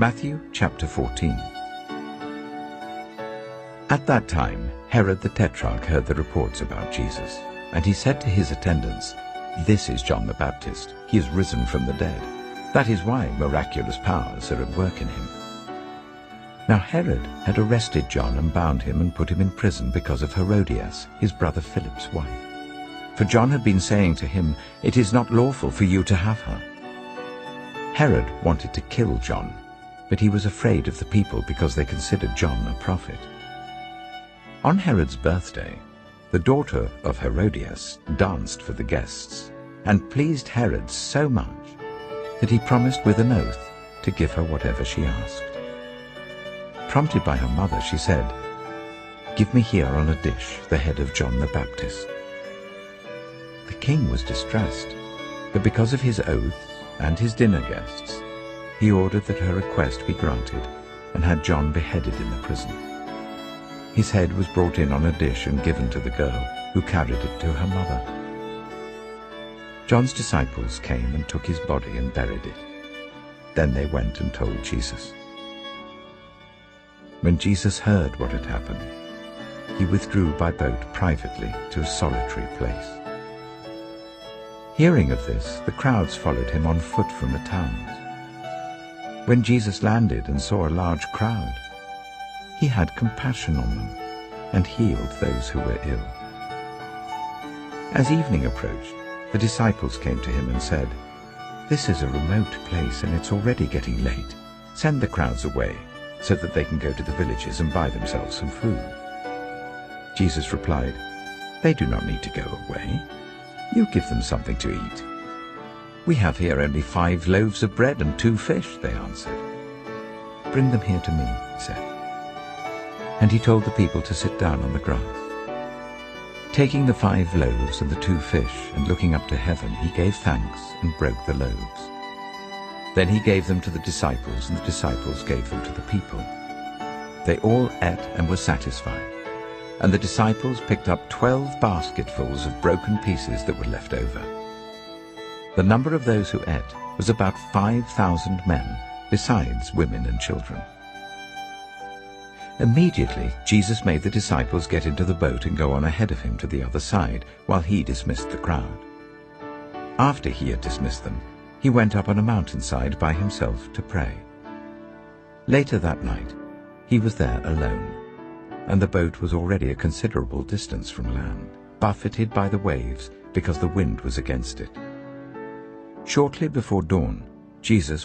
Matthew chapter 14. At that time, Herod the Tetrarch heard the reports about Jesus, and he said to his attendants, "This is John the Baptist. He is risen from the dead. That is why miraculous powers are at work in him." Now Herod had arrested John and bound him and put him in prison because of Herodias, his brother Philip's wife. For John had been saying to him, "It is not lawful for you to have her." Herod wanted to kill John, but he was afraid of the people because they considered John a prophet. On Herod's birthday, the daughter of Herodias danced for the guests and pleased Herod so much that he promised with an oath to give her whatever she asked. Prompted by her mother, she said, "Give me here on a dish the head of John the Baptist." The king was distressed, but because of his oaths and his dinner guests, he ordered that her request be granted and had John beheaded in the prison. His head was brought in on a dish and given to the girl, who carried it to her mother. John's disciples came and took his body and buried it. Then they went and told Jesus. When Jesus heard what had happened, he withdrew by boat privately to a solitary place. Hearing of this, the crowds followed him on foot from the towns. When Jesus landed and saw a large crowd, he had compassion on them and healed those who were ill. As evening approached, the disciples came to him and said, "This is a remote place and it's already getting late. Send the crowds away so that they can go to the villages and buy themselves some food." Jesus replied, "They do not need to go away. You give them something to eat." "We have here only 5 loaves of bread and 2 fish, they answered. "Bring them here to me," he said. And he told the people to sit down on the grass. Taking the 5 loaves and the 2 fish and looking up to heaven, he gave thanks and broke the loaves. Then he gave them to the disciples, and the disciples gave them to the people. They all ate and were satisfied, and the disciples picked up 12 basketfuls of broken pieces that were left over. The number of those who ate was about 5,000 men, besides women and children. Immediately Jesus made the disciples get into the boat and go on ahead of him to the other side, while he dismissed the crowd. After he had dismissed them, he went up on a mountainside by himself to pray. Later that night, he was there alone, and the boat was already a considerable distance from land, buffeted by the waves because the wind was against it. Shortly before dawn, Jesus